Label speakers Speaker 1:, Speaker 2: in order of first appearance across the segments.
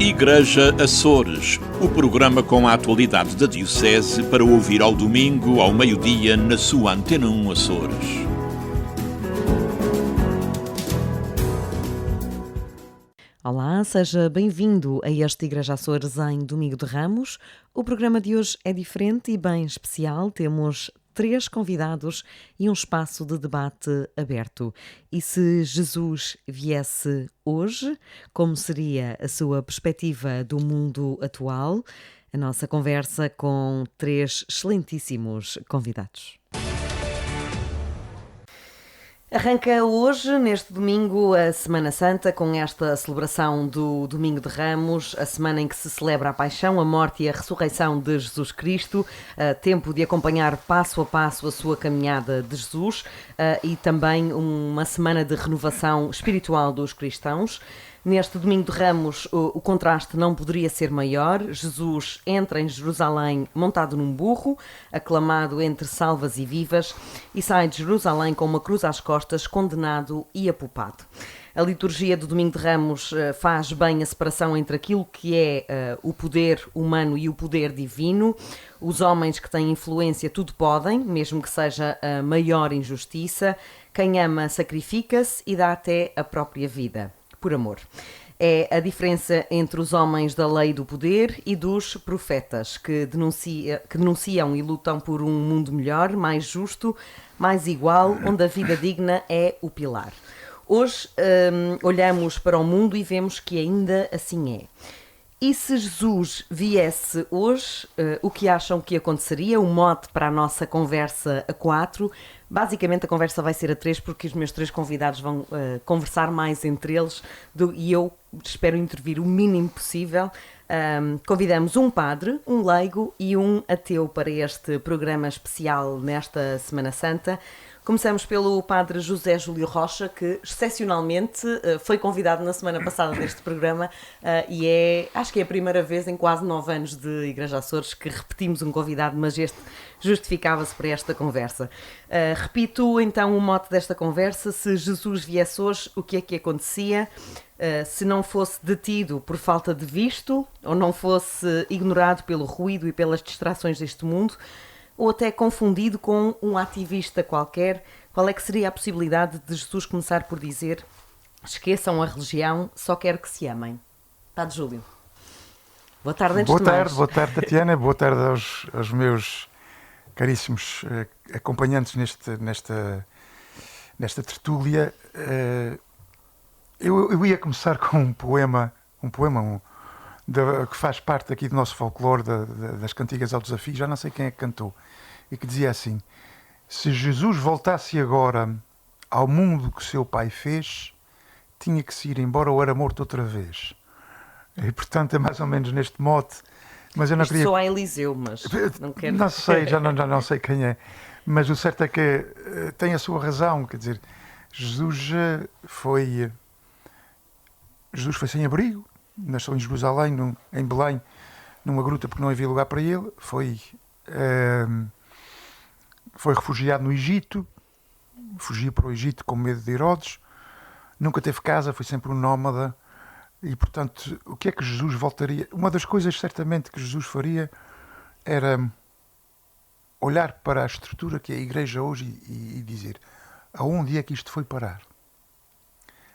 Speaker 1: Igreja Açores, o programa com a atualidade da Diocese para ouvir ao domingo, ao meio-dia, na sua Antena 1 Açores.
Speaker 2: Olá, seja bem-vindo a este Igreja Açores em Domingo de Ramos. O programa de hoje é diferente e bem especial. Temos 3 convidados e um espaço de debate aberto. E se Jesus viesse hoje, como seria a sua perspectiva do mundo atual? A nossa conversa com 3 excelentíssimos convidados. Arranca hoje, neste domingo, a Semana Santa, com esta celebração do Domingo de Ramos, a semana em que se celebra a paixão, a morte e a ressurreição de Jesus Cristo, tempo de acompanhar passo a passo a sua caminhada de Jesus e também uma semana de renovação espiritual dos cristãos. Neste Domingo de Ramos, o contraste não poderia ser maior. Jesus entra em Jerusalém montado num burro, aclamado entre salvas e vivas, e sai de Jerusalém com uma cruz às costas, condenado e apupado. A liturgia do Domingo de Ramos faz bem a separação entre aquilo que é o poder humano e o poder divino. Os homens que têm influência tudo podem, mesmo que seja a maior injustiça. Quem ama sacrifica-se e dá até a própria vida. Por amor. É a diferença entre os homens da lei do poder e dos profetas que denunciam e lutam por um mundo melhor, mais justo, mais igual, onde a vida digna é o pilar. Hoje olhamos para o mundo e vemos que ainda assim é. E se Jesus viesse hoje, o que acham que aconteceria? O mote para a nossa conversa a 4. Basicamente a conversa vai ser a 3 porque os meus 3 convidados vão conversar mais entre eles e eu espero intervir o mínimo possível. Convidamos um padre, um leigo e um ateu para este programa especial nesta Semana Santa. Começamos pelo padre José Júlio Rocha, que excepcionalmente foi convidado na semana passada deste programa e acho que é a primeira vez em quase 9 anos de Igreja Açores que repetimos um convidado, mas este justificava-se para esta conversa. Repito então o mote desta conversa: se Jesus viesse hoje, o que é que acontecia? Se não fosse detido por falta de visto, ou não fosse ignorado pelo ruído e pelas distrações deste mundo, ou até confundido com um ativista qualquer, qual é que seria a possibilidade de Jesus começar por dizer: esqueçam a religião, só quero que se amem? Padre Júlio. Boa tarde, antes de mais.
Speaker 3: Boa tarde, Tatiana. Boa tarde aos meus caríssimos acompanhantes nesta tertúlia. Eu ia começar com um poema que faz parte aqui do nosso folclore, das cantigas ao desafio, já não sei quem é que cantou, e que dizia assim: se Jesus voltasse agora ao mundo que seu pai fez, tinha que se ir embora ou era morto outra vez. E portanto é mais ou menos neste mote. Mas eu não queria...
Speaker 2: Sou a Eliseu, mas não quero...
Speaker 3: Não sei, já não sei quem é. Mas o certo é que tem a sua razão, quer dizer, Jesus foi sem abrigo. Nasceu em Jerusalém, em Belém, numa gruta porque não havia lugar para ele. Foi refugiado no Egito, fugia para o Egito com medo de Herodes, nunca teve casa, foi sempre um nómada. E, portanto, o que é que Jesus voltaria? Uma das coisas, certamente, que Jesus faria era olhar para a estrutura que é a Igreja hoje e dizer: aonde é que isto foi parar?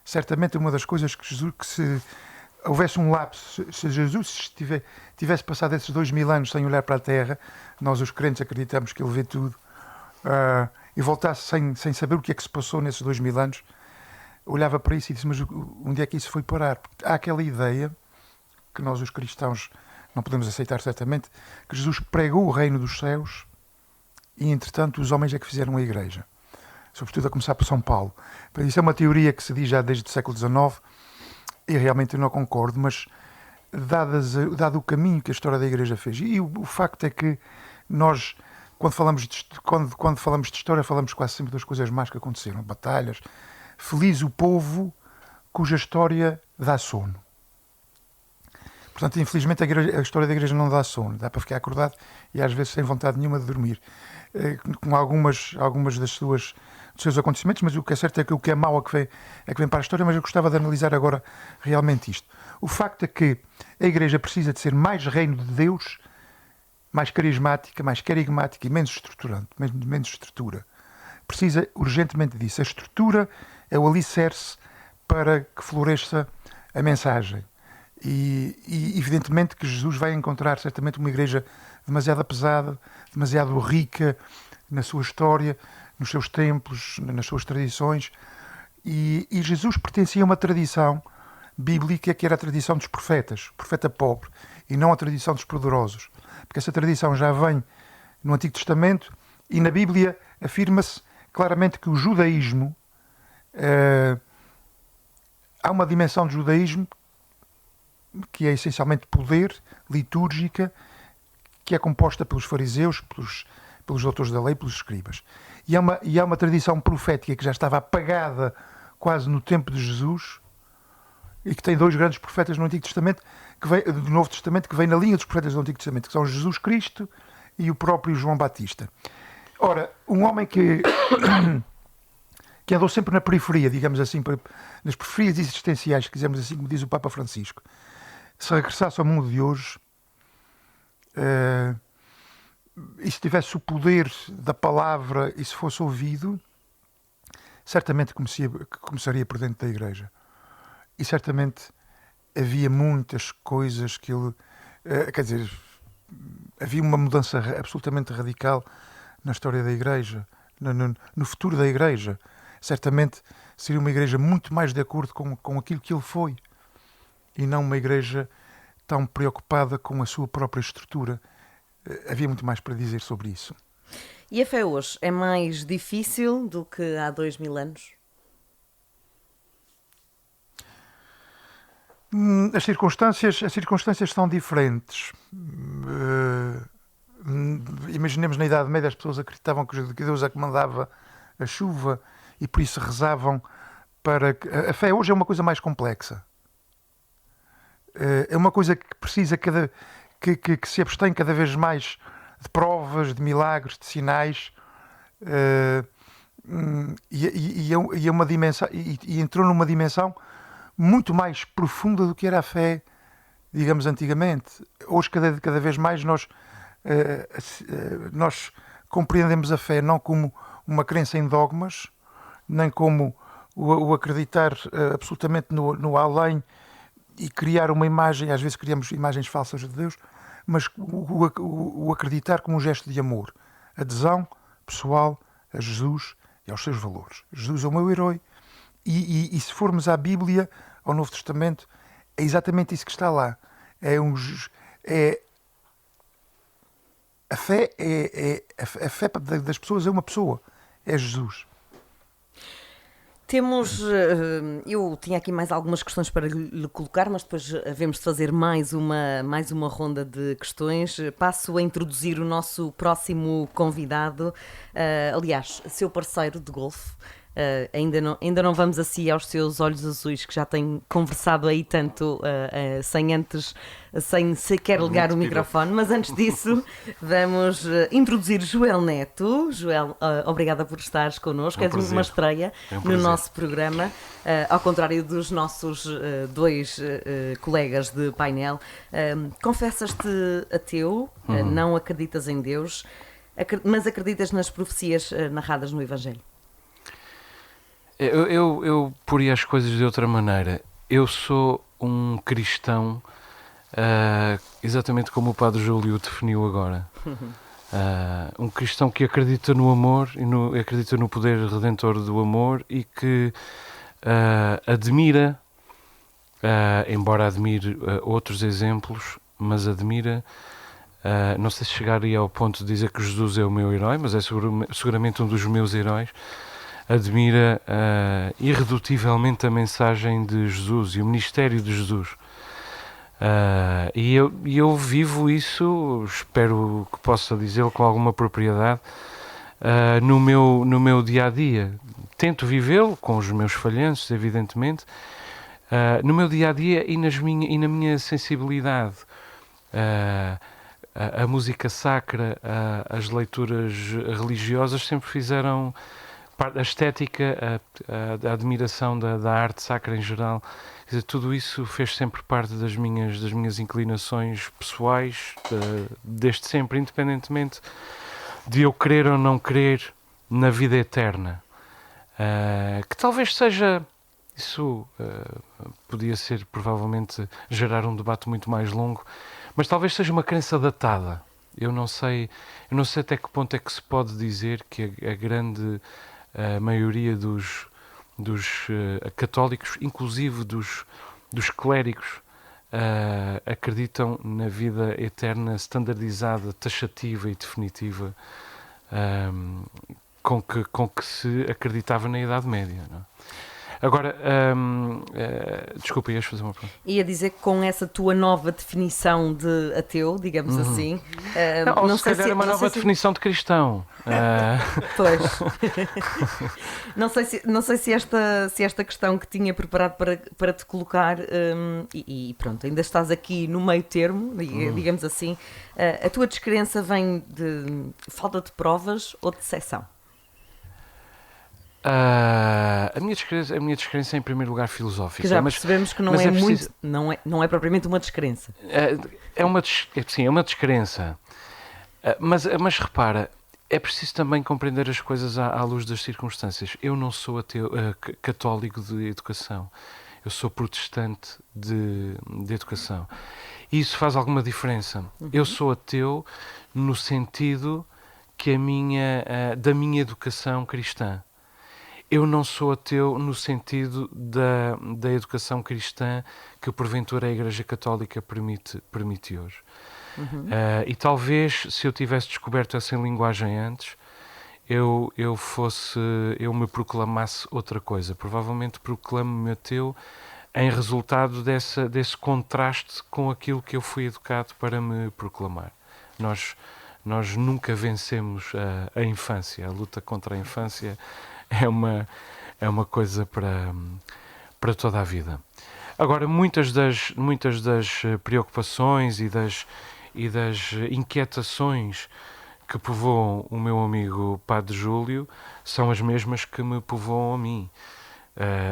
Speaker 3: Certamente uma das coisas que Jesus... se houvesse um lapso, se Jesus tivesse passado esses 2000 anos sem olhar para a Terra, nós os crentes acreditamos que ele vê tudo, e voltasse sem saber o que é que se passou nesses 2000 anos, olhava para isso e disse: mas onde é que isso foi parar? Porque há aquela ideia que nós os cristãos não podemos aceitar certamente, que Jesus pregou o reino dos céus e entretanto os homens é que fizeram a Igreja, sobretudo a começar por São Paulo. Isso é uma teoria que se diz já desde o século XIX, e realmente eu não concordo, mas dado o caminho que a história da Igreja fez, e o facto é que nós, quando falamos de história, falamos quase sempre das coisas más que aconteceram, batalhas. Feliz o povo cuja história dá sono. Portanto, infelizmente a história da Igreja não dá sono, dá para ficar acordado e às vezes sem vontade nenhuma de dormir, com algumas dos dos seus acontecimentos, mas o que é certo é que o que é mau é que vem para a história, mas eu gostava de analisar agora realmente isto. O facto é que a Igreja precisa de ser mais reino de Deus, mais carismática, mais querigmática e menos estruturante, menos estrutura. Precisa urgentemente disso. A estrutura é o alicerce para que floresça a mensagem. E evidentemente que Jesus vai encontrar certamente uma igreja demasiado pesada, demasiado rica na sua história, nos seus templos, nas suas tradições. E Jesus pertencia a uma tradição bíblica que era a tradição dos profetas, o profeta pobre, e não a tradição dos poderosos. Porque essa tradição já vem no Antigo Testamento e na Bíblia afirma-se claramente que o judaísmo, há uma dimensão de judaísmo que é essencialmente poder, litúrgica, que é composta pelos fariseus, pelos doutores da lei, pelos escribas. E há uma tradição profética que já estava apagada quase no tempo de Jesus e que tem dois grandes profetas no Antigo Testamento, do Novo Testamento, que vem na linha dos profetas do Antigo Testamento, que são Jesus Cristo e o próprio João Batista. Ora, um homem que andou sempre na periferia, digamos assim, nas periferias existenciais, se quisermos assim, como diz o Papa Francisco, se regressasse ao mundo de hoje, e se tivesse o poder da palavra e se fosse ouvido, certamente começaria por dentro da Igreja. E certamente havia muitas coisas que ele... quer dizer, havia uma mudança absolutamente radical na história da Igreja, no futuro da Igreja. Certamente seria uma Igreja muito mais de acordo com aquilo que ele foi, e não uma Igreja tão preocupada com a sua própria estrutura. Havia muito mais para dizer sobre isso.
Speaker 2: E a fé hoje é mais difícil do que há 2000 anos?
Speaker 3: As circunstâncias são diferentes. Imaginemos na Idade Média as pessoas acreditavam que Deus é que mandava a chuva e por isso rezavam para... A fé hoje é uma coisa mais complexa. É uma coisa que precisa que se abstém cada vez mais de provas, de milagres, de sinais, e é uma dimensão, e entrou numa dimensão muito mais profunda do que era a fé, digamos, antigamente. Hoje, cada vez mais, nós compreendemos a fé não como uma crença em dogmas, nem como o acreditar absolutamente no além e criar uma imagem, às vezes criamos imagens falsas de Deus, mas o acreditar como um gesto de amor, adesão pessoal a Jesus e aos seus valores. Jesus é o meu herói, e se formos à Bíblia, ao Novo Testamento, é exatamente isso que está lá. A fé das pessoas é uma pessoa, é Jesus.
Speaker 2: Eu tinha aqui mais algumas questões para lhe colocar, mas depois havemos de fazer mais uma ronda de questões. Passo a introduzir o nosso próximo convidado, aliás, seu parceiro de golfe. Ainda não vamos assim aos seus olhos azuis, que já tem conversado aí tanto sem sequer ligar o microfone, mas antes disso vamos introduzir Joel Neto. Joel, obrigada por estares connosco, és uma estreia no nosso programa, ao contrário dos nossos dois colegas de painel. Confessas-te ateu, não acreditas em Deus, mas acreditas nas profecias narradas no Evangelho.
Speaker 4: Eu poria as coisas de outra maneira. Eu sou um cristão, exatamente como o Padre Júlio definiu agora. Um cristão que acredita no amor, e acredita no poder redentor do amor, e que admira, embora admire outros exemplos, mas admira, não sei se chegaria ao ponto de dizer que Jesus é o meu herói, mas é seguramente um dos meus heróis. Admira irredutivelmente a mensagem de Jesus e o ministério de Jesus. E eu vivo isso, espero que possa dizê-lo com alguma propriedade, no meu dia-a-dia. Tento vivê-lo com os meus falhanços, evidentemente, no meu dia-a-dia e na minha sensibilidade. A música sacra, as leituras religiosas sempre fizeram a estética, a admiração da arte sacra em geral, quer dizer, tudo isso fez sempre parte das minhas inclinações pessoais, desde sempre, independentemente de eu querer ou não crer na vida eterna. Que talvez seja... Isso podia ser, provavelmente, gerar um debate muito mais longo, mas talvez seja uma crença datada. Eu não sei até que ponto é que se pode dizer que a grande maioria dos católicos, inclusive dos clérigos, acreditam na vida eterna standardizada, taxativa e definitiva com que se acreditava na Idade Média, não é? Agora, desculpa, ias fazer uma pergunta.
Speaker 2: Ia dizer que com essa tua nova definição de ateu, digamos assim...
Speaker 4: Ou se calhar é uma nova definição de cristão.
Speaker 2: Pois. não sei se esta questão que tinha preparado para te colocar, e pronto, ainda estás aqui no meio termo, digamos assim, a tua descrença vem de falta de provas ou de decepção?
Speaker 4: A minha descrença é em primeiro lugar filosófica.
Speaker 2: Que já percebemos que não é propriamente uma descrença.
Speaker 4: É uma descrença. Mas repara, é preciso também compreender as coisas à luz das circunstâncias. Eu não sou ateu, católico de educação. Eu sou protestante de educação. E isso faz alguma diferença. Eu sou ateu no sentido que da minha educação cristã. Eu não sou ateu no sentido da educação cristã que porventura a Igreja Católica permite hoje. E talvez, se eu tivesse descoberto essa linguagem antes, eu me proclamasse outra coisa. Provavelmente proclamo-me ateu em resultado desse contraste com aquilo que eu fui educado para me proclamar. Nós nunca vencemos a infância. A luta contra a infância é uma coisa para toda a vida. Agora, muitas das preocupações e das inquietações que povoam o meu amigo Padre Júlio são as mesmas que me povoam a mim.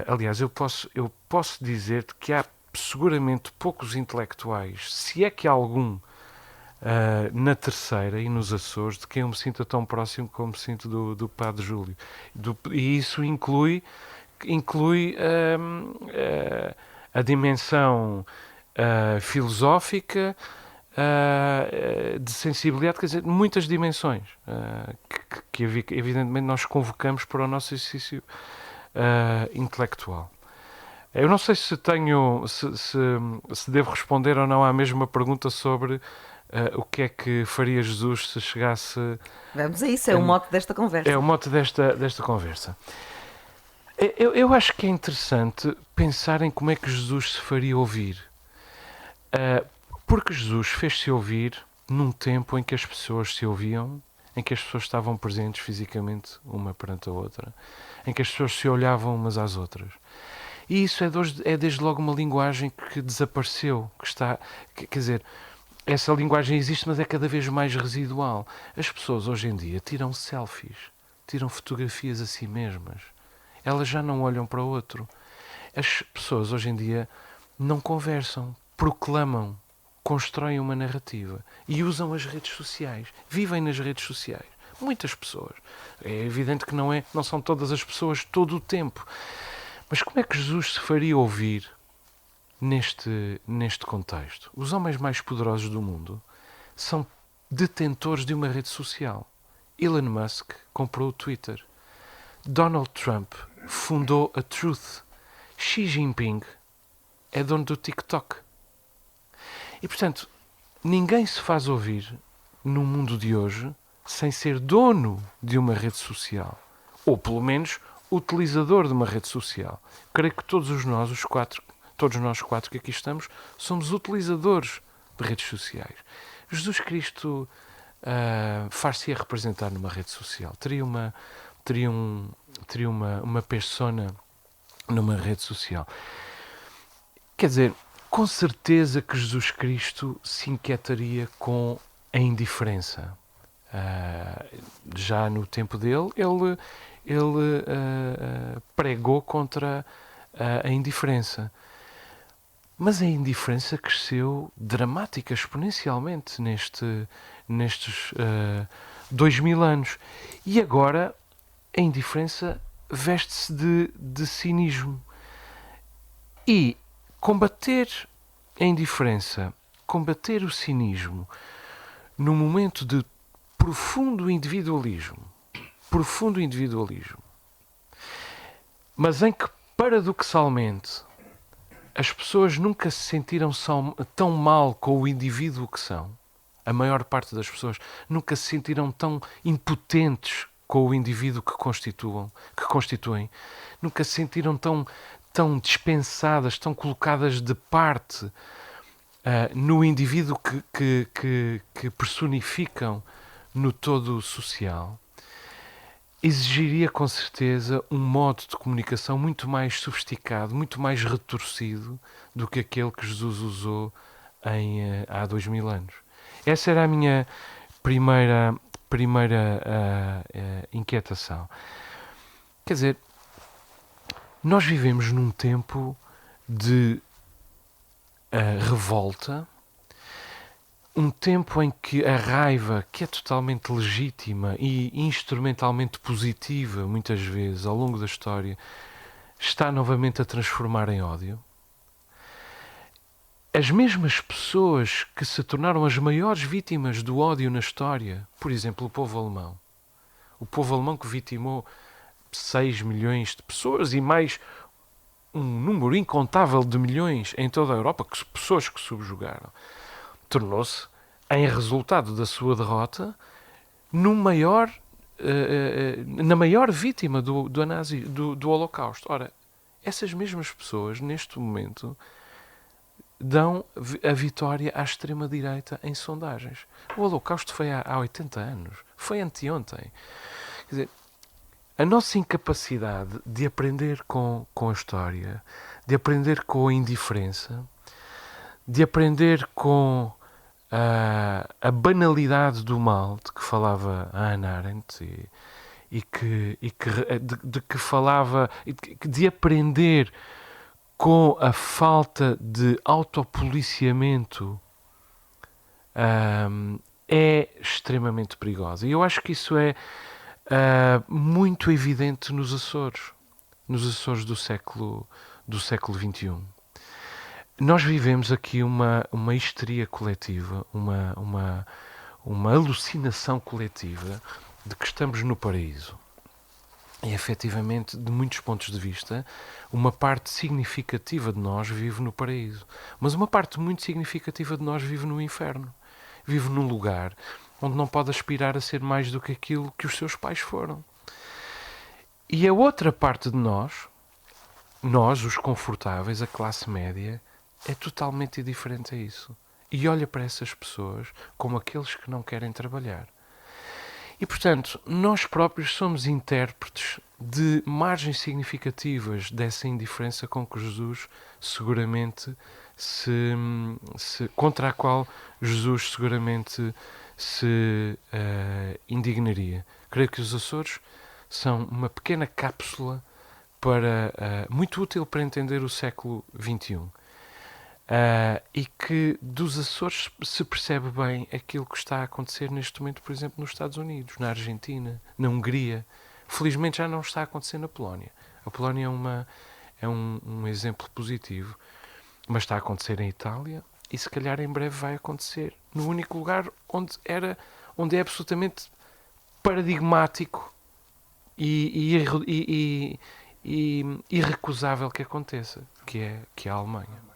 Speaker 4: Aliás, eu posso dizer-te que há seguramente poucos intelectuais, se é que há algum, na Terceira e nos Açores, de quem eu me sinto tão próximo como me sinto do Padre Júlio. E isso inclui a dimensão filosófica, de sensibilidade, quer dizer, muitas dimensões que evidentemente nós convocamos para o nosso exercício intelectual. Eu não sei se devo responder ou não à mesma pergunta sobre o que é que faria Jesus se chegasse...
Speaker 2: Vamos a isso, é o mote desta conversa.
Speaker 4: É o mote desta conversa. Eu acho que é interessante pensar em como é que Jesus se faria ouvir. Porque Jesus fez-se ouvir num tempo em que as pessoas se ouviam, em que as pessoas estavam presentes fisicamente uma perante a outra, em que as pessoas se olhavam umas às outras. E isso é desde logo uma linguagem que desapareceu, quer dizer, essa linguagem existe, mas é cada vez mais residual. As pessoas hoje em dia tiram selfies, tiram fotografias a si mesmas. Elas já não olham para o outro. As pessoas hoje em dia não conversam, proclamam, constroem uma narrativa e usam as redes sociais, vivem nas redes sociais. Muitas pessoas. É evidente que não são todas as pessoas todo o tempo. Mas como é que Jesus se faria ouvir neste contexto? Os homens mais poderosos do mundo são detentores de uma rede social. Elon Musk comprou o Twitter. Donald Trump fundou a Truth. Xi Jinping é dono do TikTok. E, portanto, ninguém se faz ouvir no mundo de hoje sem ser dono de uma rede social. Ou, pelo menos, utilizador de uma rede social. Creio que todos nós quatro que aqui estamos, somos utilizadores de redes sociais. Jesus Cristo far-se-ia representar numa rede social. Teria uma persona numa rede social. Quer dizer, com certeza que Jesus Cristo se inquietaria com a indiferença. Já no tempo dele, ele pregou contra a indiferença. Mas a indiferença cresceu dramática, exponencialmente nestes 2000 anos. E agora a indiferença veste-se de cinismo. E combater a indiferença, combater o cinismo, num momento de profundo individualismo, mas em que, paradoxalmente, as pessoas nunca se sentiram tão mal com o indivíduo que são. A maior parte das pessoas nunca se sentiram tão impotentes com o indivíduo que constituem. Nunca se sentiram tão dispensadas, tão colocadas de parte no indivíduo que personificam no todo social. Exigiria com certeza um modo de comunicação muito mais sofisticado, muito mais retorcido do que aquele que Jesus usou há 2000 anos. Essa era a minha primeira inquietação. Quer dizer, nós vivemos num tempo de revolta, um tempo em que a raiva, que é totalmente legítima e instrumentalmente positiva, muitas vezes, ao longo da história, está novamente a transformar em ódio. As mesmas pessoas que se tornaram as maiores vítimas do ódio na história, por exemplo, o povo alemão que vitimou 6 milhões de pessoas e mais um número incontável de milhões em toda a Europa, pessoas que subjugaram, tornou-se, em resultado da sua derrota, na maior vítima do Holocausto. Ora, essas mesmas pessoas, neste momento, dão a vitória à extrema-direita em sondagens. O Holocausto foi há 80 anos. Foi anteontem. Quer dizer, a nossa incapacidade de aprender com a história, de aprender com a indiferença, de aprender com a banalidade do mal de que falava a Hannah Arendt de aprender com a falta de autopoliciamento é extremamente perigosa. E eu acho que isso é muito evidente nos Açores do século XXI. Nós vivemos aqui uma histeria coletiva, uma alucinação coletiva de que estamos no paraíso. E, efetivamente, de muitos pontos de vista, uma parte significativa de nós vive no paraíso. Mas uma parte muito significativa de nós vive no inferno. Vive num lugar onde não pode aspirar a ser mais do que aquilo que os seus pais foram. E a outra parte de nós, os confortáveis, a classe média, é totalmente indiferente a isso. E olha para essas pessoas como aqueles que não querem trabalhar. E, portanto, nós próprios somos intérpretes de margens significativas dessa indiferença com que Jesus seguramente contra a qual Jesus seguramente se indignaria. Creio que os Açores são uma pequena cápsula muito útil para entender o século XXI. E que dos Açores se percebe bem aquilo que está a acontecer neste momento, por exemplo, nos Estados Unidos, na Argentina, na Hungria. Felizmente já não está a acontecer na Polónia. A Polónia é um exemplo positivo, mas está a acontecer em Itália e se calhar em breve vai acontecer no único lugar onde é absolutamente paradigmático e irrecusável que aconteça, que é a Alemanha.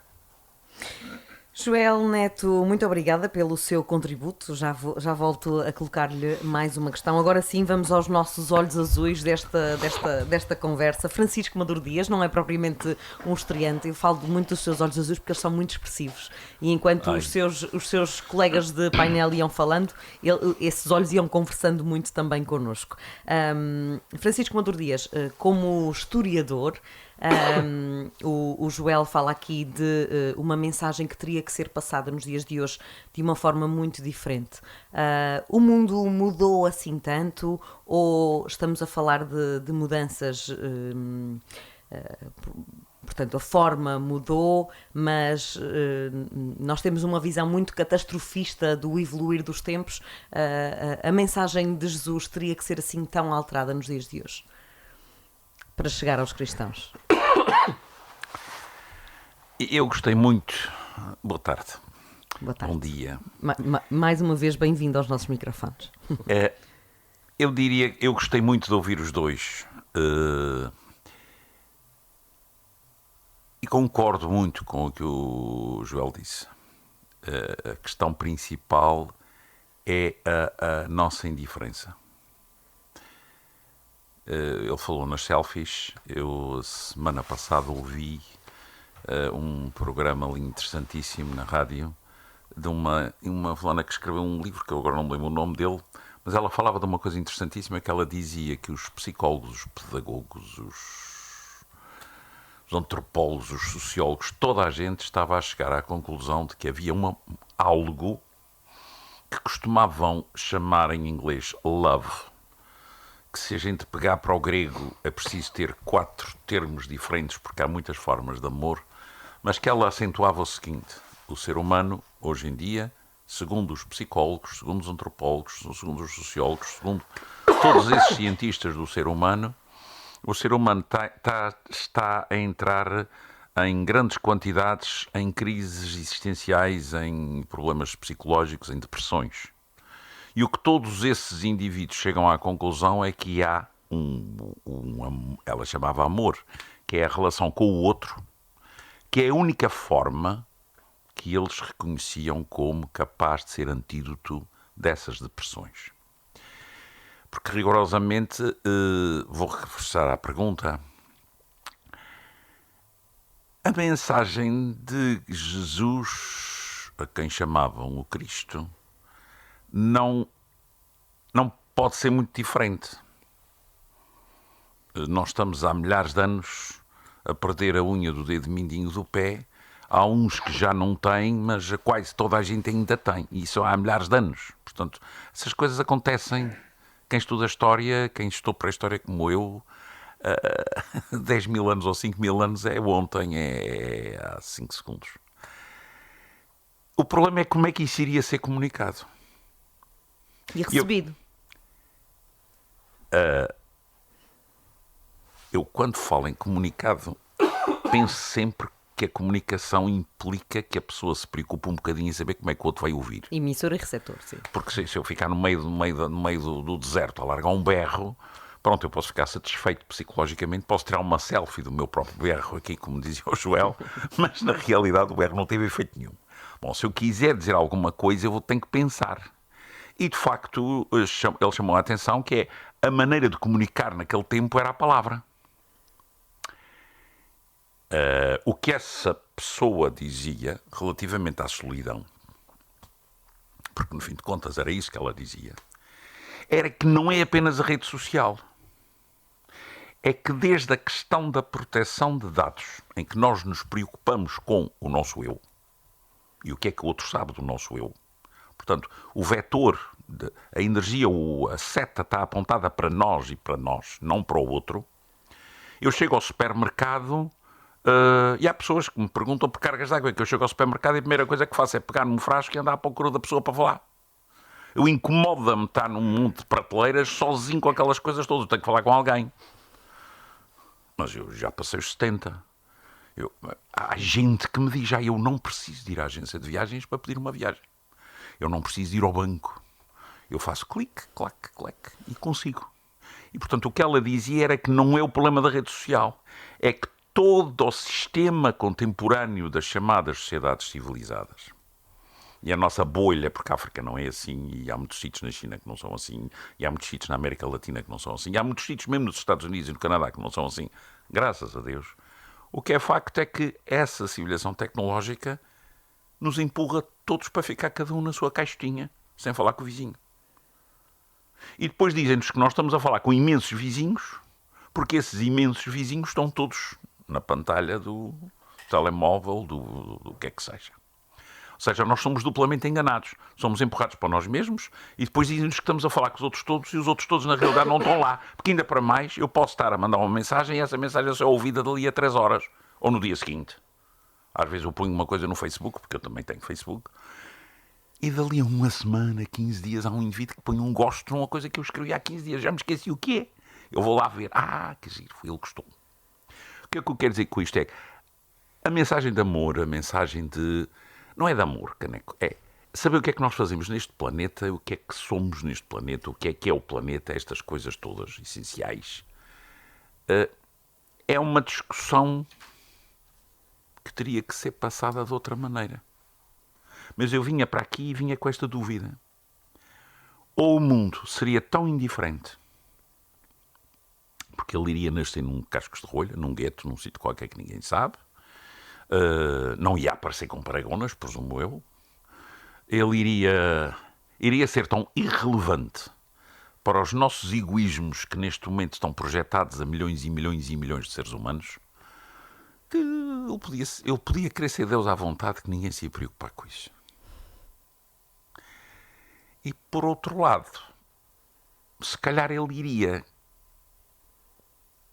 Speaker 2: Joel Neto, muito obrigada pelo seu contributo. Já volto a colocar-lhe mais uma questão. Agora sim, vamos aos nossos olhos azuis desta conversa. Francisco Maduro Dias não é propriamente um estreante. Eu falo muito dos seus olhos azuis porque eles são muito expressivos. E enquanto os seus colegas de painel iam falando, esses olhos iam conversando muito também connosco. Francisco Maduro Dias, como historiador, O Joel fala aqui de uma mensagem que teria que ser passada nos dias de hoje de uma forma muito diferente. O mundo mudou assim tanto, ou estamos a falar de mudanças... Portanto, a forma mudou, mas nós temos uma visão muito catastrofista do evoluir dos tempos. A mensagem de Jesus teria que ser assim tão alterada nos dias de hoje para chegar aos cristãos.
Speaker 5: Eu gostei muito. Boa tarde.
Speaker 2: Boa tarde.
Speaker 5: Bom dia.
Speaker 2: Mais uma vez, bem-vindo aos nossos microfones.
Speaker 5: Eu diria, eu gostei muito de ouvir os dois. E concordo muito com o que o Joel disse. A questão principal é a nossa indiferença. Ele falou nas selfies. Eu, semana passada, ouvi um programa ali interessantíssimo na rádio de uma fulana que escreveu um livro, que eu agora não me lembro o nome dele, mas ela falava de uma coisa interessantíssima, que ela dizia que os psicólogos, os pedagogos, os antropólogos, os sociólogos, toda a gente estava a chegar à conclusão de que havia algo que costumavam chamar em inglês love, que se a gente pegar para o grego é preciso ter 4 termos diferentes, porque há muitas formas de amor, mas que ela acentuava o seguinte: o ser humano, hoje em dia, segundo os psicólogos, segundo os antropólogos, segundo os sociólogos, segundo todos esses cientistas do ser humano, o ser humano está a entrar em grandes quantidades em crises existenciais, em problemas psicológicos, em depressões. E o que todos esses indivíduos chegam à conclusão é que há ela chamava amor, que é a relação com o outro, que é a única forma que eles reconheciam como capaz de ser antídoto dessas depressões. Porque, rigorosamente, vou reforçar a pergunta, a mensagem de Jesus, a quem chamavam o Cristo, não pode ser muito diferente. Nós estamos há milhares de anos a perder a unha do dedo mindinho do pé. Há uns que já não têm, mas quase toda a gente ainda tem. E isso há milhares de anos. Portanto, essas coisas acontecem. Quem estuda a história, quem estudou para a história como eu, 10 mil anos ou 5 mil anos é ontem, é há 5 segundos. O problema é como é que isso iria ser comunicado.
Speaker 2: E recebido.
Speaker 5: Eu, quando falo em comunicado, penso sempre que a comunicação implica que a pessoa se preocupe um bocadinho em saber como é que o outro vai ouvir.
Speaker 2: Emissor e receptor, sim.
Speaker 5: Porque se eu ficar no meio do deserto a largar um berro, pronto, eu posso ficar satisfeito psicologicamente, posso tirar uma selfie do meu próprio berro aqui, como dizia o Joel, mas na realidade o berro não teve efeito nenhum. Bom, se eu quiser dizer alguma coisa, eu tenho que pensar. E, de facto, ele chamou a atenção que é a maneira de comunicar naquele tempo era a palavra. O que essa pessoa dizia relativamente à solidão, porque, no fim de contas, era isso que ela dizia, era que não é apenas a rede social. É que desde a questão da proteção de dados, em que nós nos preocupamos com o nosso eu, e o que é que o outro sabe do nosso eu, portanto, o vetor, a energia, a seta está apontada para nós e para nós, não para o outro. Eu chego ao supermercado e há pessoas que me perguntam por cargas de água, que eu chego ao supermercado e a primeira coisa que faço é pegar num frasco e andar à procura da pessoa para falar. Eu incomoda-me estar num monte de prateleiras sozinho com aquelas coisas todas, eu tenho que falar com alguém. Mas eu já passei os 70. Há gente que me diz, eu não preciso de ir à agência de viagens para pedir uma viagem. Eu não preciso de ir ao banco. Eu faço clique, clac, clac e consigo. E, portanto, o que ela dizia era que não é o problema da rede social. É que todo o sistema contemporâneo das chamadas sociedades civilizadas, e a nossa bolha, porque a África não é assim, e há muitos sítios na China que não são assim, e há muitos sítios na América Latina que não são assim, e há muitos sítios mesmo nos Estados Unidos e no Canadá que não são assim, graças a Deus. O que é facto é que essa civilização tecnológica nos empurra todos para ficar cada um na sua caixinha, sem falar com o vizinho. E depois dizem-nos que nós estamos a falar com imensos vizinhos, porque esses imensos vizinhos estão todos na pantalha do telemóvel, do que é que seja. Ou seja, nós somos duplamente enganados. Somos empurrados para nós mesmos e depois dizem-nos que estamos a falar com os outros todos e os outros todos na realidade não estão lá. Porque ainda para mais, eu posso estar a mandar uma mensagem e essa mensagem só é ouvida dali a 3 horas ou no dia seguinte. Às vezes eu ponho uma coisa no Facebook, porque eu também tenho Facebook, e dali a uma semana, 15 dias, há um indivíduo que põe um gosto numa coisa que eu escrevi há 15 dias. Já me esqueci o que é. Eu vou lá ver. Que giro, ele gostou. O que é que eu quero dizer com isto? É a mensagem de amor, a mensagem de... Não é de amor, caneco. É saber o que é que nós fazemos neste planeta, o que é que somos neste planeta, o que é o planeta, estas coisas todas essenciais. É uma discussão que teria que ser passada de outra maneira. Mas eu vinha para aqui e vinha com esta dúvida. Ou o mundo seria tão indiferente, porque ele iria nascer num cascos de rolha, num gueto, num sítio qualquer que ninguém sabe, não ia aparecer com paragonas, presumo eu, ele iria ser tão irrelevante para os nossos egoísmos que neste momento estão projetados a milhões e milhões e milhões de seres humanos, que ele podia querer ser Deus à vontade, que ninguém se ia preocupar com isso. E por outro lado, se calhar ele iria,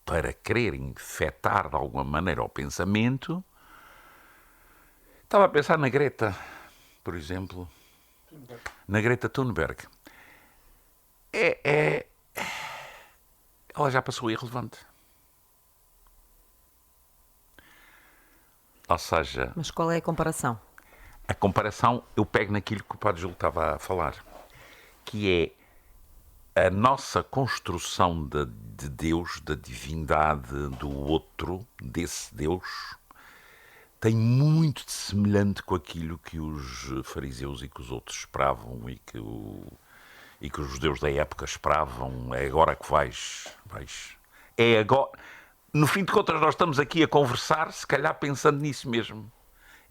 Speaker 5: para querer infectar de alguma maneira o pensamento. Estava a pensar na Greta, por exemplo. Na Greta Thunberg. Ela já passou irrelevante. Ou seja...
Speaker 2: Mas qual é a comparação?
Speaker 5: A comparação, eu pego naquilo que o Padre Júlio estava a falar, que é a nossa construção de Deus, da divindade, do outro, desse Deus, tem muito de semelhante com aquilo que os fariseus e que os outros esperavam e que os judeus da época esperavam. É agora que vais. É agora. No fim de contas, nós estamos aqui a conversar, se calhar pensando nisso mesmo.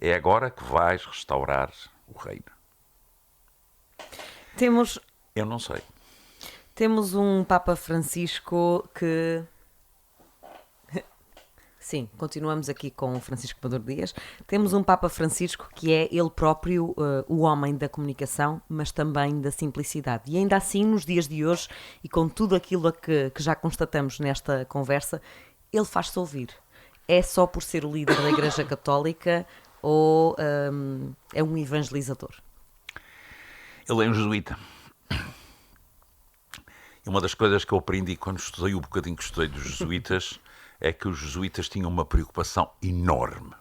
Speaker 5: É agora que vais restaurar o reino. Eu não sei.
Speaker 2: Temos um Papa Francisco que... Sim, continuamos aqui com o Francisco Maduro Dias. Temos um Papa Francisco que é ele próprio o homem da comunicação, mas também da simplicidade. E ainda assim, nos dias de hoje, e com tudo aquilo que já constatamos nesta conversa, ele faz-se ouvir. É só por ser o líder da Igreja Católica ou é um evangelizador?
Speaker 5: Ele é um jesuíta. E uma das coisas que eu aprendi quando estudei o bocadinho que estudei dos jesuítas é que os jesuítas tinham uma preocupação enorme.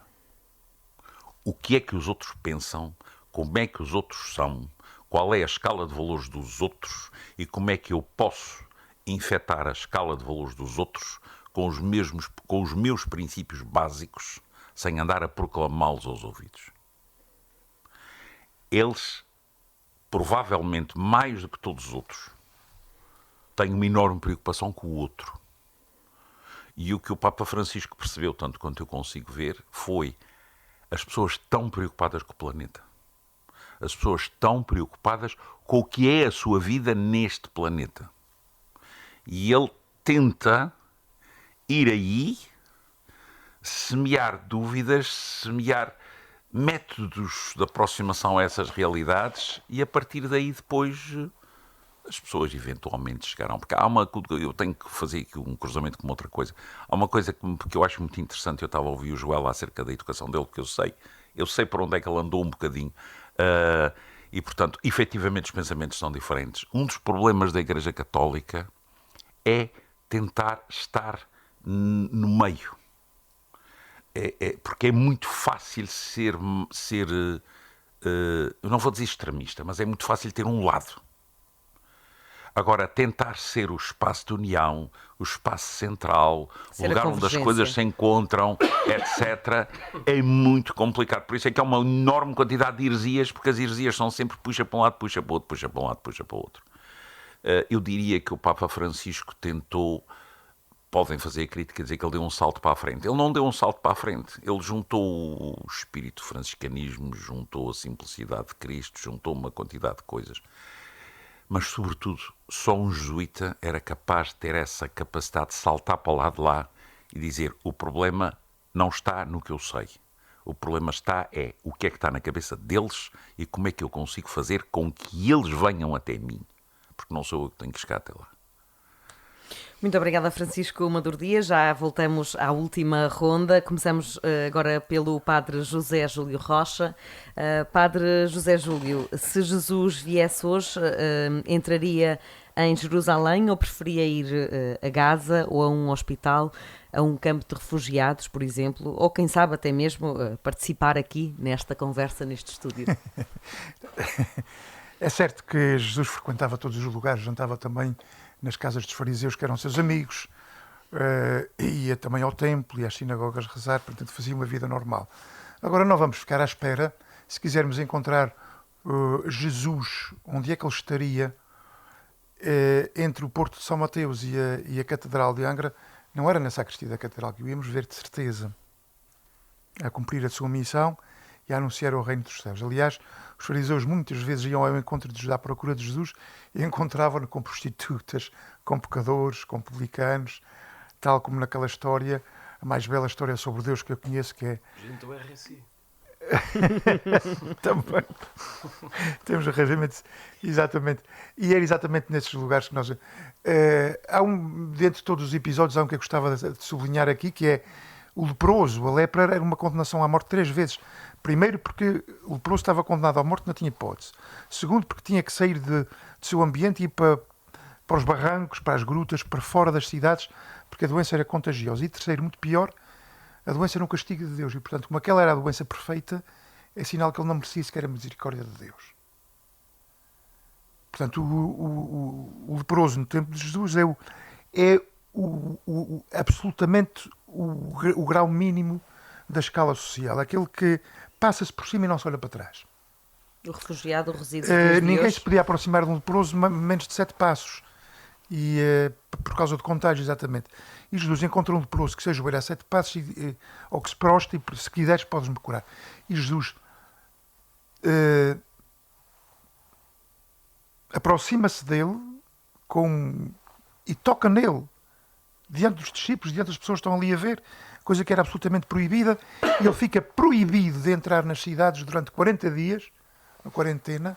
Speaker 5: O que é que os outros pensam, como é que os outros são, qual é a escala de valores dos outros e como é que eu posso infectar a escala de valores dos outros com os meus princípios básicos, sem andar a proclamá-los aos ouvidos. Eles, provavelmente mais do que todos os outros, têm uma enorme preocupação com o outro. E o que o Papa Francisco percebeu, tanto quanto eu consigo ver, foi as pessoas tão preocupadas com o planeta. As pessoas tão preocupadas com o que é a sua vida neste planeta. E ele tenta ir aí, semear dúvidas, semear métodos de aproximação a essas realidades e a partir daí depois as pessoas eventualmente chegarão. Porque eu tenho que fazer aqui um cruzamento com outra coisa. Há uma coisa que eu acho muito interessante, eu estava a ouvir o Joel acerca da educação dele, porque eu sei por onde é que ele andou um bocadinho. E, portanto, efetivamente os pensamentos são diferentes. Um dos problemas da Igreja Católica é tentar estar no meio. Porque é muito fácil ser eu não vou dizer extremista, mas é muito fácil ter um lado. Agora, tentar ser o espaço de união, o espaço central, o lugar onde as coisas se encontram, etc., é muito complicado. Por isso é que há uma enorme quantidade de heresias, porque as heresias são sempre puxa para um lado, puxa para o outro, puxa para um lado, puxa para o outro. Eu diria que o Papa Francisco tentou, podem fazer a crítica, dizer que ele deu um salto para a frente. Ele não deu um salto para a frente. Ele juntou o espírito franciscanismo, juntou a simplicidade de Cristo, juntou uma quantidade de coisas. Mas, sobretudo, só um jesuíta era capaz de ter essa capacidade de saltar para o lado de lá e dizer: o problema não está no que eu sei. O problema está o que é que está na cabeça deles e como é que eu consigo fazer com que eles venham até mim. Porque não sou eu que tenho que chegar até lá.
Speaker 2: Muito obrigada, Francisco Maduro Dias. Já voltamos à última ronda. Começamos agora pelo Padre José Júlio Rocha. Padre José Júlio, se Jesus viesse hoje, entraria em Jerusalém ou preferia ir a Gaza ou a um hospital, a um campo de refugiados, por exemplo, ou quem sabe até mesmo participar aqui nesta conversa, neste estúdio?
Speaker 3: É certo que Jesus frequentava todos os lugares, jantava também nas casas dos fariseus, que eram seus amigos, ia também ao templo e às sinagogas rezar, portanto fazia uma vida normal. Agora não vamos ficar à espera, se quisermos encontrar Jesus, onde é que ele estaria entre o Porto de São Mateus e a Catedral de Angra, não era na sacristia da Catedral que o íamos ver de certeza, a cumprir a sua missão e a anunciar o reino dos céus. Aliás, os fariseus muitas vezes iam ao encontro de Jesus, à procura de Jesus, e encontravam-no com prostitutas, com pecadores, com publicanos, tal como naquela história, a mais bela história sobre Deus que eu conheço, que é...
Speaker 4: Gente do RSI.
Speaker 3: Também. Temos arranjamentos, exatamente. E era exatamente nesses lugares que nós... dentro de todos os episódios, há um que eu gostava de sublinhar aqui, que é o leproso. A lepra era uma condenação à morte 3 vezes. Primeiro, porque o leproso estava condenado à morte, não tinha hipótese. Segundo, porque tinha que sair do seu ambiente e ir para os barrancos, para as grutas, para fora das cidades, porque a doença era contagiosa. E terceiro, muito pior, a doença era um castigo de Deus. E, portanto, como aquela era a doença perfeita, é sinal que ele não merecia sequer a misericórdia de Deus. Portanto, o leproso no tempo de Jesus é absolutamente o grau mínimo da escala social. Aquele que passa-se por cima e não se olha para trás.
Speaker 2: O refugiado reside
Speaker 3: ninguém se podia aproximar de um leproso menos de 7 passos. E por causa de contágio, exatamente. E Jesus encontra um leproso que se ajoelha a 7 passos ou que se prosta e, se quiseres, podes-me curar. E Jesus aproxima-se dele e toca nele, diante dos discípulos, diante das pessoas que estão ali a ver, coisa que era absolutamente proibida, e ele fica proibido de entrar nas cidades durante 40 dias, na quarentena,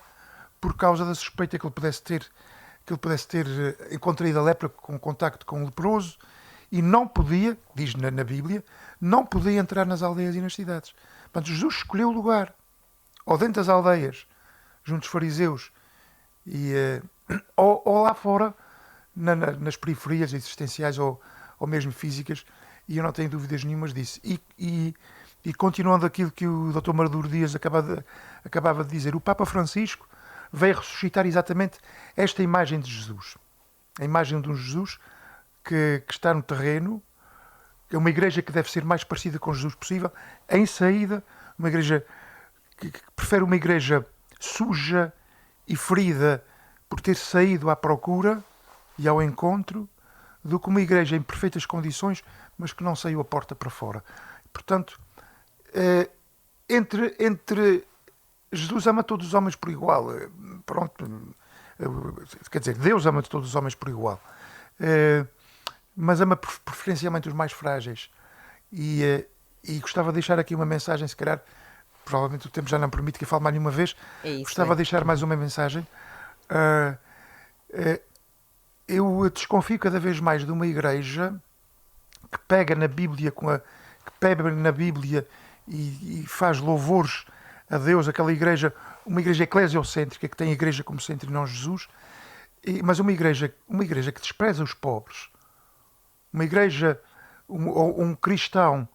Speaker 3: por causa da suspeita que ele pudesse ter contraído a lepra com contacto com o leproso, e não podia, diz na Bíblia, não podia entrar nas aldeias e nas cidades. Portanto, Jesus escolheu o lugar, ou dentro das aldeias, junto dos fariseus, ou lá fora, nas periferias existenciais ou mesmo físicas, e eu não tenho dúvidas nenhumas disso. E continuando aquilo que o Dr. Maduro Dias acabava de dizer, o Papa Francisco veio ressuscitar exatamente esta imagem de Jesus. A imagem de um Jesus que está no terreno, é uma igreja que deve ser mais parecida com Jesus possível, em saída, uma igreja que prefere uma igreja suja e ferida por ter saído à procura e ao encontro, do que uma igreja em perfeitas condições, mas que não saiu a porta para fora. Portanto, entre Jesus ama todos os homens por igual. Pronto, quer dizer, Deus ama todos os homens por igual. Mas ama preferencialmente os mais frágeis. E gostava de deixar aqui uma mensagem, se calhar, provavelmente o tempo já não permite que eu fale mais nenhuma vez. Gostava de deixar mais uma mensagem. Eu desconfio cada vez mais de uma igreja que pega na Bíblia, e faz louvores a Deus, aquela igreja, uma igreja eclesiocêntrica, que tem a igreja como centro e não Jesus, mas uma igreja que despreza os pobres, uma igreja, um cristão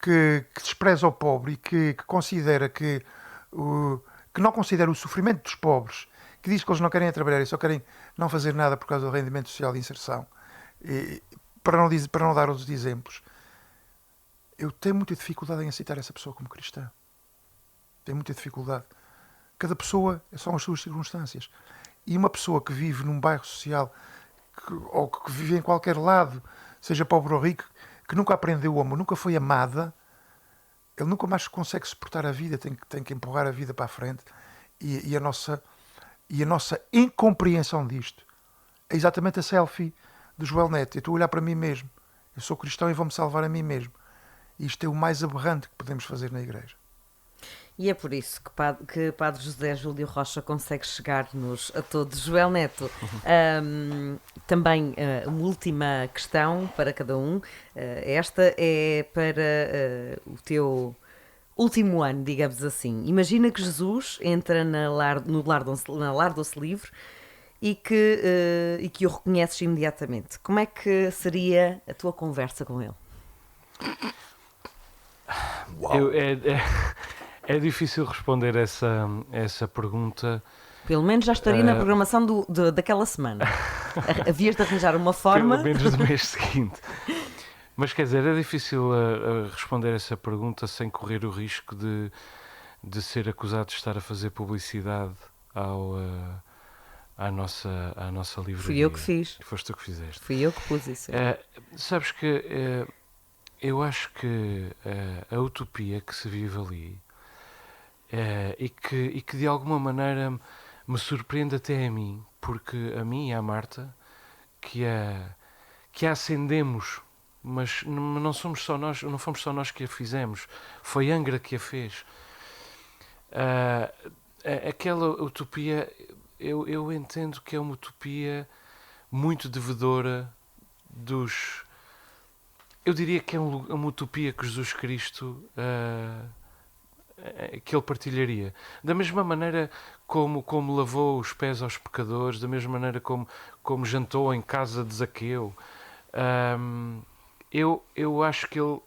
Speaker 3: que despreza o pobre e que considera que não considera o sofrimento dos pobres, que diz que eles não querem trabalhar e só querem não fazer nada por causa do rendimento social de inserção, para não dar outros exemplos. Eu tenho muita dificuldade em aceitar essa pessoa como cristã. Tenho muita dificuldade. Cada pessoa são as suas circunstâncias. E uma pessoa que vive num bairro social, ou que vive em qualquer lado, seja pobre ou rico, que nunca aprendeu o amor, nunca foi amada, ele nunca mais consegue suportar a vida, tem que empurrar a vida para a frente. E a nossa incompreensão disto é exatamente a selfie do Joel Neto. Eu estou a olhar para mim mesmo. Eu sou cristão e vou-me salvar a mim mesmo. Isto é o mais aberrante que podemos fazer na Igreja.
Speaker 2: E é por isso que Padre José Júlio Rocha consegue chegar-nos a todos. Joel Neto, também uma última questão para cada um. Esta é para o teu último ano, digamos assim. Imagina que Jesus entra na Lardou-se Livre e que o reconheces imediatamente. Como é que seria a tua conversa com ele?
Speaker 5: Uau.
Speaker 4: É difícil responder essa pergunta.
Speaker 2: Pelo menos já estaria na programação daquela semana. Havias de arranjar uma forma...
Speaker 4: Pelo menos do mês seguinte. Mas quer dizer, é difícil responder essa pergunta sem correr o risco de ser acusado de estar a fazer publicidade à nossa livraria.
Speaker 2: Fui eu que fiz.
Speaker 4: Foste tu que fizeste.
Speaker 2: Fui eu que pus isso.
Speaker 4: Sabes que eu acho que a utopia que se vive ali e que de alguma maneira me surpreende até a mim, porque a mim e à Marta, que a acendemos, mas não somos só nós, não fomos só nós que a fizemos, foi Angra que a fez. Aquela utopia, eu entendo que é uma utopia muito devedora eu diria que é uma utopia que Jesus Cristo que ele partilharia. Da mesma maneira como lavou os pés aos pecadores, da mesma maneira como jantou em casa de Zaqueu. Eu acho que ele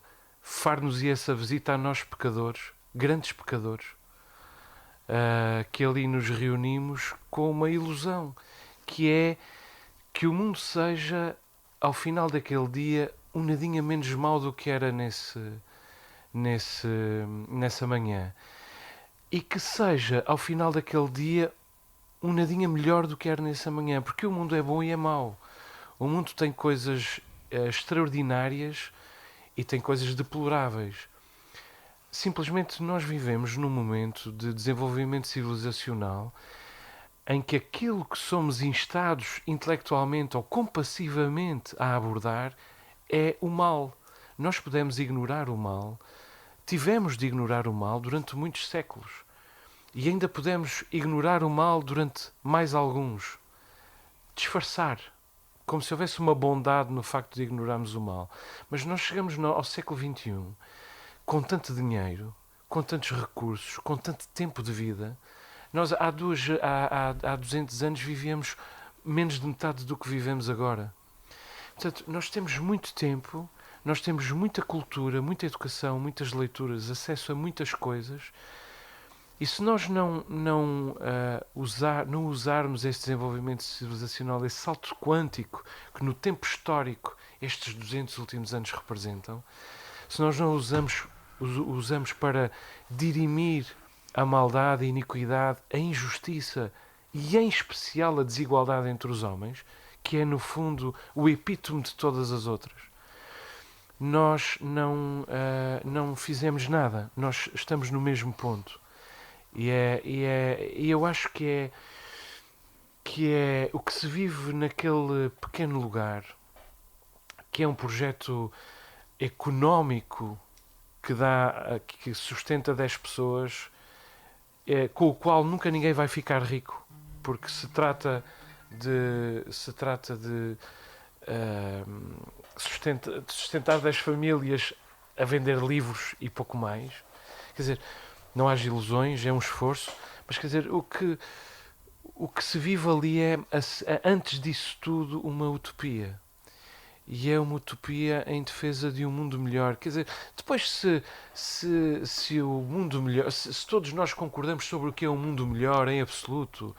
Speaker 4: far-nos-ia essa visita a nós pecadores, grandes pecadores, que ali nos reunimos com uma ilusão, que é que o mundo seja, ao final daquele dia, um nadinha menos mau do que era nessa manhã. E que seja, ao final daquele dia, um nadinha melhor do que era nessa manhã. Porque o mundo é bom e é mau. O mundo tem coisas extraordinárias e tem coisas deploráveis. Simplesmente nós vivemos num momento de desenvolvimento civilizacional em que aquilo que somos instados intelectualmente ou compassivamente a abordar é o mal. Nós podemos ignorar o mal, tivemos de ignorar o mal durante muitos séculos e ainda podemos ignorar o mal durante mais alguns. Disfarçar, como se houvesse uma bondade no facto de ignorarmos o mal. Mas nós chegamos ao século XXI com tanto dinheiro, com tantos recursos, com tanto tempo de vida. Nós há 200 anos vivíamos menos de metade do que vivemos agora. Portanto, nós temos muito tempo, nós temos muita cultura, muita educação, muitas leituras, acesso a muitas coisas. E se nós não usarmos este desenvolvimento civilizacional, esse salto quântico que no tempo histórico estes 200 últimos anos representam, se nós não usamos para dirimir a maldade, a iniquidade, a injustiça e, em especial, a desigualdade entre os homens, que é, no fundo, o epítome de todas as outras, nós não fizemos nada. Nós estamos no mesmo ponto. E eu acho que é o que se vive naquele pequeno lugar, que é um projeto económico que sustenta 10 pessoas, com o qual nunca ninguém vai ficar rico, porque se trata de sustentar 10 famílias a vender livros e pouco mais. Quer dizer, não há ilusões, é um esforço, mas quer dizer, o que se vive ali é, antes disso tudo, uma utopia. E é uma utopia em defesa de um mundo melhor. Quer dizer, depois se o mundo melhor, se todos nós concordamos sobre o que é um mundo melhor em absoluto,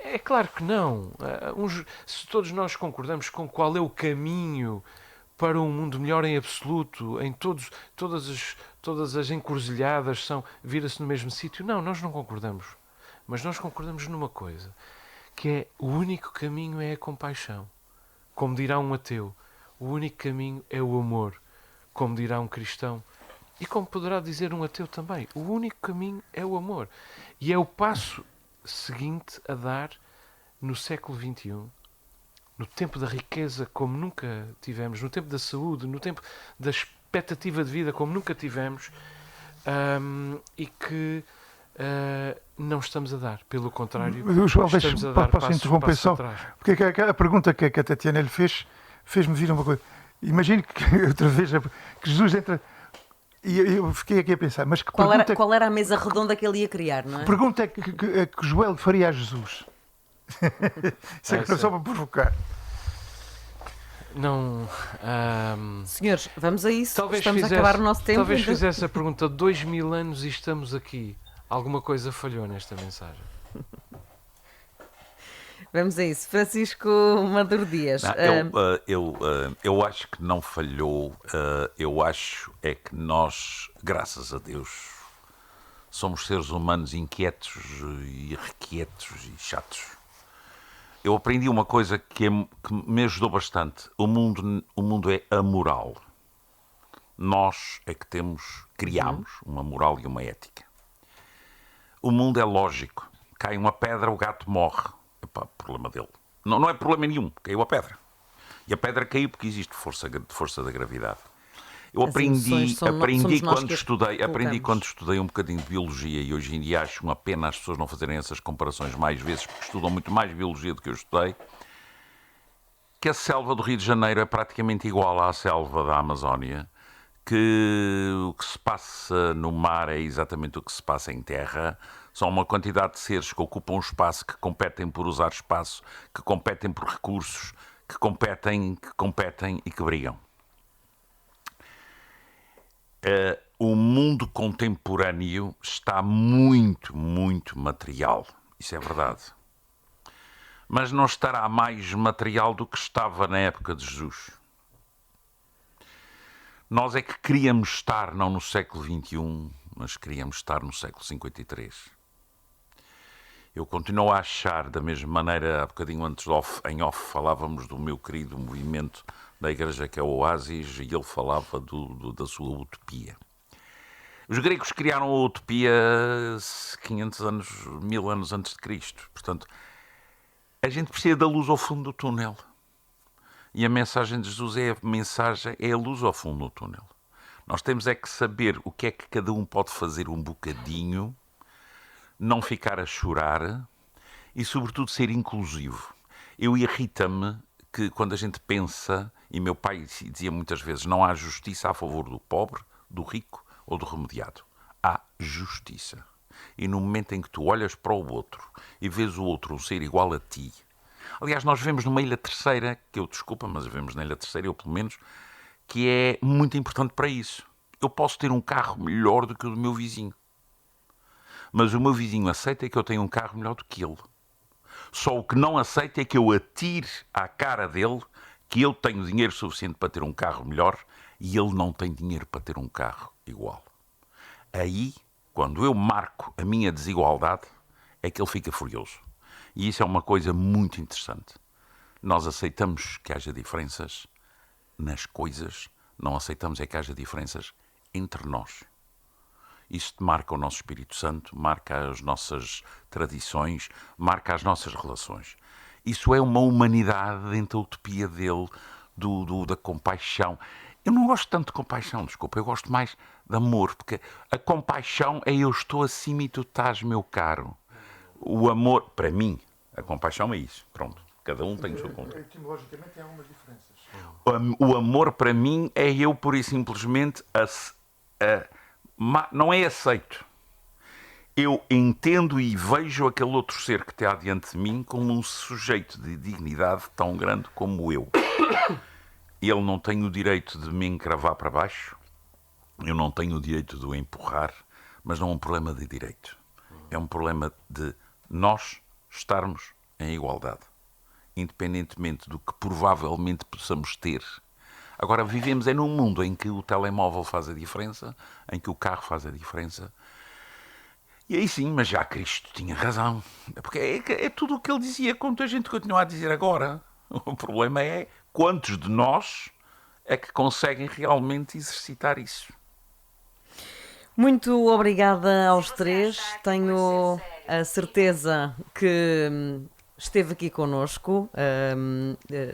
Speaker 4: é claro que não. Se todos nós concordamos com qual é o caminho para um mundo melhor em absoluto, em todas as encruzilhadas vira-se no mesmo sítio, não, nós não concordamos. Mas nós concordamos numa coisa, que é o único caminho é a compaixão. Como dirá um ateu, o único caminho é o amor. Como dirá um cristão, e como poderá dizer um ateu também, o único caminho é o amor. E é o passo seguinte a dar no século XXI, no tempo da riqueza como nunca tivemos, no tempo da saúde, no tempo das expectativa de vida como nunca tivemos, e que não estamos a dar. Pelo contrário,
Speaker 3: João,
Speaker 4: estamos a dar
Speaker 3: posso interromper
Speaker 4: passos
Speaker 3: só?
Speaker 4: atrás.
Speaker 3: Porque a pergunta que a Tatiana lhe fez-me vir uma coisa. Imagine que outra vez que Jesus entra. E eu fiquei aqui a pensar, mas que
Speaker 2: Qual era a mesa redonda que ele ia criar, não é?
Speaker 3: que pergunta é que Joel faria a Jesus? Isso é que não só para provocar.
Speaker 4: Não.
Speaker 2: Senhores, vamos a isso.
Speaker 4: Talvez
Speaker 2: Estamos
Speaker 4: fizesse,
Speaker 2: a acabar o nosso tempo.
Speaker 4: Talvez
Speaker 2: então.
Speaker 4: fizesse a pergunta: 2000 anos e estamos aqui. Alguma coisa falhou nesta mensagem?
Speaker 2: Vamos a isso. Francisco Maduro Dias.
Speaker 5: Eu acho que não falhou. Eu acho é que nós, graças a Deus, somos seres humanos inquietos e irrequietos e chatos. Eu aprendi uma coisa que me ajudou bastante. O mundo é amoral. Nós é que criamos uma moral e uma ética. O mundo é lógico. Cai uma pedra, o gato morre. Epá, problema dele. Não é problema nenhum. Caiu a pedra. E a pedra caiu porque existe força da gravidade. Eu aprendi quando estudei um bocadinho de biologia, e hoje em dia acho uma pena as pessoas não fazerem essas comparações mais vezes, porque estudam muito mais biologia do que eu estudei, que a selva do Rio de Janeiro é praticamente igual à selva da Amazónia, que o que se passa no mar é exatamente o que se passa em terra. São uma quantidade de seres que ocupam espaço, que competem por usar espaço, que competem por recursos, que competem e que brigam. O mundo contemporâneo está muito, muito material. Isso é verdade. Mas não estará mais material do que estava na época de Jesus. Nós é que queríamos estar não no século XXI, mas queríamos estar no século 53. Eu continuo a achar, da mesma maneira, há bocadinho antes em off, falávamos do meu querido movimento da igreja que é o Oásis, e ele falava da sua utopia. Os gregos criaram a utopia 500 anos, 1000 anos antes de Cristo. Portanto, a gente precisa da luz ao fundo do túnel. E a mensagem de Jesus é a luz ao fundo do túnel. Nós temos é que saber o que é que cada um pode fazer um bocadinho, não ficar a chorar e, sobretudo, ser inclusivo. Irrita-me que quando a gente pensa, e meu pai dizia muitas vezes, não há justiça a favor do pobre, do rico ou do remediado. Há justiça. E no momento em que tu olhas para o outro e vês o outro um ser igual a ti. Aliás, nós vemos numa Ilha Terceira, mas vemos na Ilha Terceira, eu pelo menos, que é muito importante para isso. Eu posso ter um carro melhor do que o do meu vizinho. Mas o meu vizinho aceita que eu tenho um carro melhor do que ele. Só o que não aceita é que eu atire à cara dele que eu tenho dinheiro suficiente para ter um carro melhor e ele não tem dinheiro para ter um carro igual. Aí, quando eu marco a minha desigualdade, é que ele fica furioso. E isso é uma coisa muito interessante. Nós aceitamos que haja diferenças nas coisas, não aceitamos é que haja diferenças entre nós. Isto marca o nosso Espírito Santo, marca as nossas tradições, marca as nossas relações. Isso é uma humanidade dentro da utopia dele, da compaixão. Eu não gosto tanto de compaixão, desculpa, eu gosto mais de amor, porque a compaixão é eu estou acima e tu estás, meu caro. O amor, para mim, a compaixão é isso. Pronto, cada um tem o seu ponto.
Speaker 3: Etimologicamente tem algumas diferenças.
Speaker 5: O amor, para mim, é eu, pura e simplesmente, não é aceito. Eu entendo e vejo aquele outro ser que está diante de mim como um sujeito de dignidade tão grande como eu. Ele não tem o direito de me encravar para baixo, eu não tenho o direito de o empurrar, mas não é um problema de direito. É um problema de nós estarmos em igualdade, independentemente do que provavelmente possamos ter. Agora, vivemos num mundo em que o telemóvel faz a diferença, em que o carro faz a diferença. E aí sim, mas já Cristo tinha razão. Porque é tudo o que ele dizia, como a gente continua a dizer agora. O problema é quantos de nós é que conseguem realmente exercitar isso.
Speaker 2: Muito obrigada aos três. Tenho a certeza que esteve aqui connosco.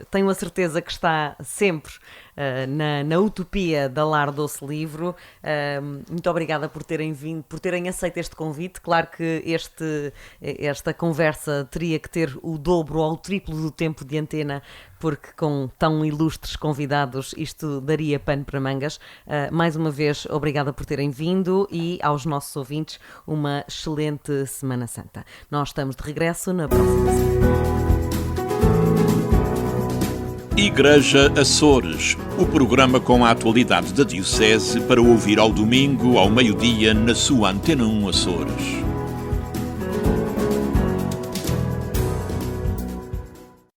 Speaker 2: Tenho a certeza que está sempre na utopia da Lar Doce Livro. Muito obrigada por terem vindo, por terem aceito este convite. Claro que esta conversa teria que ter o dobro ou o triplo do tempo de antena, porque com tão ilustres convidados isto daria pano para mangas. Mais uma vez, obrigada por terem vindo e aos nossos ouvintes uma excelente Semana Santa. Nós estamos de regresso na próxima semana.
Speaker 1: Igreja Açores, o programa com a atualidade da Diocese para ouvir ao domingo, ao meio-dia, na sua Antena 1 Açores.